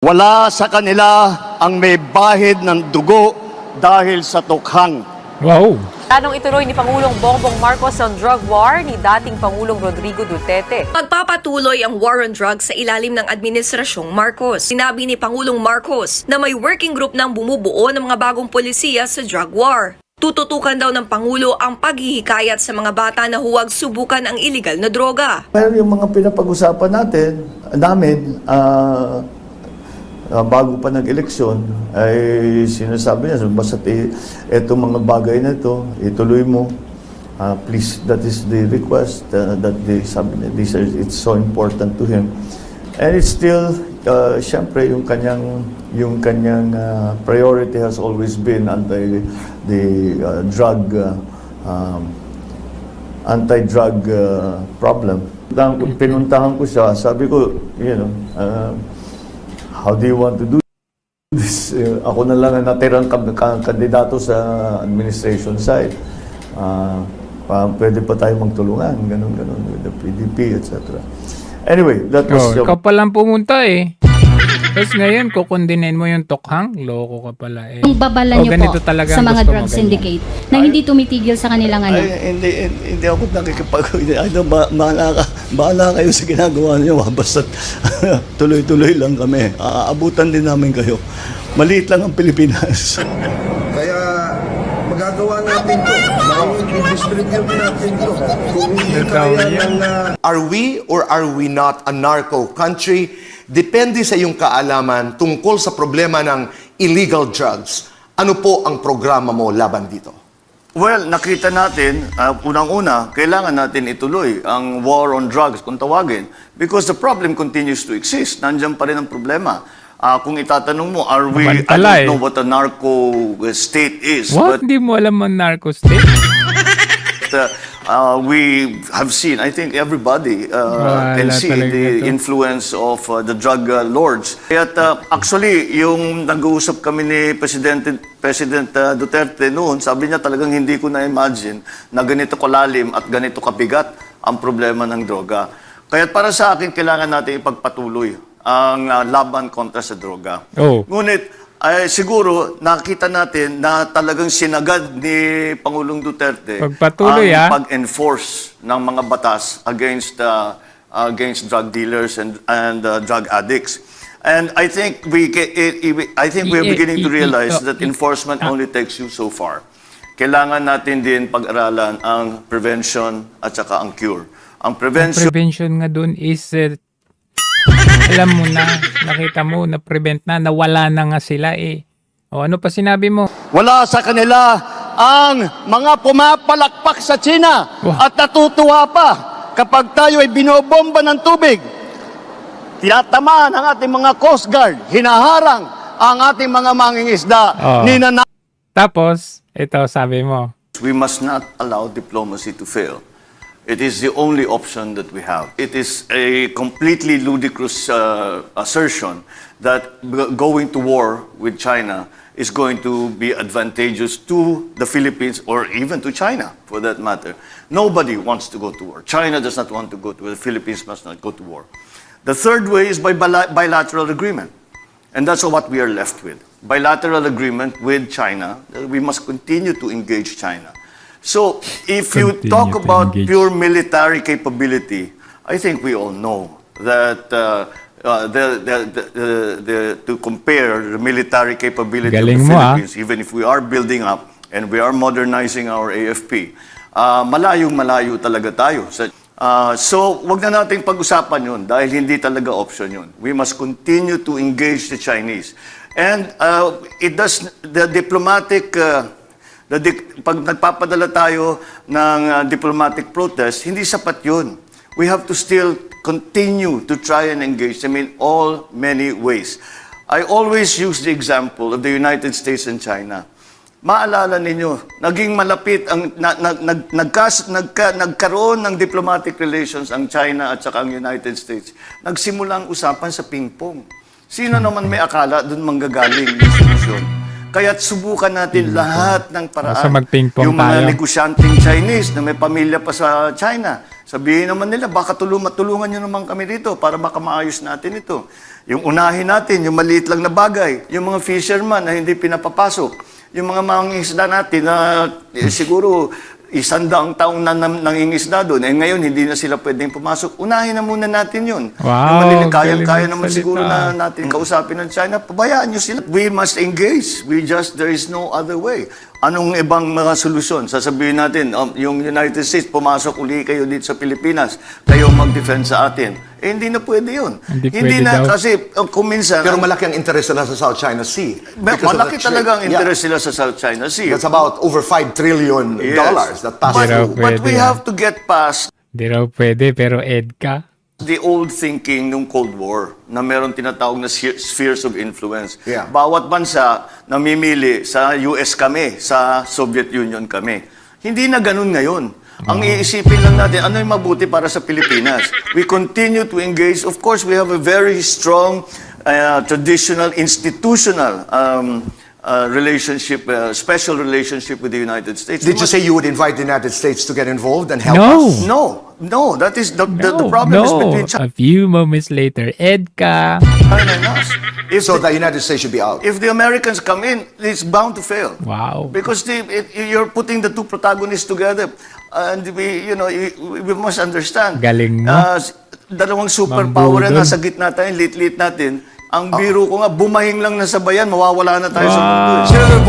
Wala sa kanila ang may bahid ng dugo dahil sa tukhang. Wow! Tanong ituloy ni Pangulong Bongbong Marcos on drug war ni dating Pangulong Rodrigo Duterte. Magpapatuloy ang war on drugs sa ilalim ng Administrasyong Marcos. Sinabi ni Pangulong Marcos na may working group ng bumubuo ng mga bagong polisiya sa drug war. Tututukan daw ng Pangulo ang paghihikayat sa mga bata na huwag subukan ang illegal na droga. Pero yung mga pinapag-usapan namin, bago pa nag-eleksyon, ay sinasabi niya, basta itong mga bagay na ito, ituloy mo. Please, that is the request, it's so important to him. And it's still, siyempre, yung kanyang priority has always been anti-drug problem. Pinuntahan ko siya, sabi ko, how do you want to do this? Ako na lang ang natirang kandidato sa administration side. Pwede pa tayo magtulungan, ganun, with the PDP, etc. Anyway, that was... Ikaw palang pumunta eh. Tapos ngayon, kukundinin mo yung tukhang, loko ka pala eh. Ang babala niyo po talaga sa mga gusto drug mo, syndicate na hindi tumitigil sa kanilang ano. Hindi ako bahala kayo sa ginagawa niyo. Basta tuloy-tuloy lang kami. Aabutan din namin kayo. Maliit lang ang Pilipinas. Kaya magagawa natin to. I-distribute natin to. Kung hindi kaya ng... Are we or are we not a narco country? Depende sa iyong kaalaman tungkol sa problema ng illegal drugs. Ano po ang programa mo laban dito? Well, nakita natin, unang-una, kailangan natin ituloy ang war on drugs, kung tawagin. Because the problem continues to exist. Nandiyan pa rin ang problema. Kung itatanong mo, I don't know what a narco state is. What? Hindi mo alam ang narco state? We have seen, I think everybody can see the influence of the drug lords. Kaya actually, yung nag-uusap kami ni President Duterte noon, sabi niya talagang hindi ko na-imagine na ganito kalalim at ganito kabigat ang problema ng droga. Kaya para sa akin, kailangan natin ipagpatuloy ang laban kontra sa droga. Ngunit, siguro nakita natin na talagang sinagad ni Pangulong Duterte ang pag-enforce ng mga batas against drug dealers and drug addicts. And I think we're beginning to realize that enforcement only takes you so far. Kailangan natin din pag-aralan ang prevention at saka ang cure. Ang prevention nga doon is alam mo na, nakita mo, na-prevent na, nawala na nga sila eh. O ano pa sinabi mo? Wala sa kanila ang mga pumapalakpak sa China at natutuwa pa kapag tayo ay binobomba ng tubig. Tinatamaan ang ating mga Coast Guard, hinaharang ang ating mga mangingisda. Tapos, ito sabi mo. We must not allow diplomacy to fail. It is the only option that we have. It is a completely ludicrous assertion that going to war with China is going to be advantageous to the Philippines or even to China, for that matter. Nobody wants to go to war. China does not want to go to war. The Philippines must not go to war. The third way is by bilateral agreement. And that's what we are left with. Bilateral agreement with China. We must continue to engage China. So, if you talk about pure military capability, I think we all know that to compare the military capability of the Philippines, even if we are building up and we are modernizing our AFP, malayong-malayo talaga tayo. So, wag na nating pag-usapan yun dahil hindi talaga option yun. We must continue to engage the Chinese. And the diplomatic... pag nagpapadala tayo ng diplomatic protest, hindi sapat yun. We have to still continue to try and engage them in many ways. I always use the example of the United States and China. Maalala ninyo, naging malapit, nagkaroon ng diplomatic relations ang China at saka ang United States. Nagsimula ang usapan sa ping-pong. Sino naman may akala doon manggagaling yung solusyon? Kaya't subukan natin lahat ng paraan. Yung mga negosyanteng Chinese na may pamilya pa sa China, Sabihin naman nila, baka matulungan nyo naman kami dito para baka maayos natin ito. Yung unahin natin, yung maliit lang na bagay, yung mga fisherman na hindi pinapapasok, yung mga mangingisda natin na siguro 100 taong na nangingisda doon, ngayon hindi na sila pwedeng pumasok. Unahin na muna natin yun. Wow, Yung kaya galing naman magsalita. siguro na natin kausapin ng China, pabayaan nyo sila. We must engage. There is no other way. Anong ibang mga solusyon? Sasabihin natin, yung United States, pumasok uli kayo dito sa Pilipinas, kayo mag-defend sa atin. Hindi na pwede yun. Hindi pwede na, daw. kasi kung minsan, Pero malaki ang interest nila sa South China Sea. Because of malaki the trade. talaga ang Yeah. interest nila sa South China Sea. That's about over $5 trillion Yes. that pass Pero- through. But we Pwede, have to get past Di raw pwede, pero EDCA. the old thinking nung Cold War na meron tinatawag na spheres of influence. Yeah. Bawat bansa namimili sa US kami, sa Soviet Union kami. Hindi na ganun ngayon. Ang iisipin lang natin, ano yung mabuti para sa Pilipinas? We continue to engage. Of course, we have a very strong traditional, institutional relationship, special relationship with the United States. Did you say you would invite the United States to get involved and help No. us? No, that is the problem is between China A few moments later, EDCA. and us. So the United States should be out. If the Americans come in, it's bound to fail. Wow. Because you're putting the two protagonists together. And we must understand. Galing mo. Dalawang superpower na Mambudol. nasa gitna tayo, lit-lit natin. Ang biro ko nga, bumahing lang na sa bayan, mawawala na tayo sa mundo. Wow. Senator, kung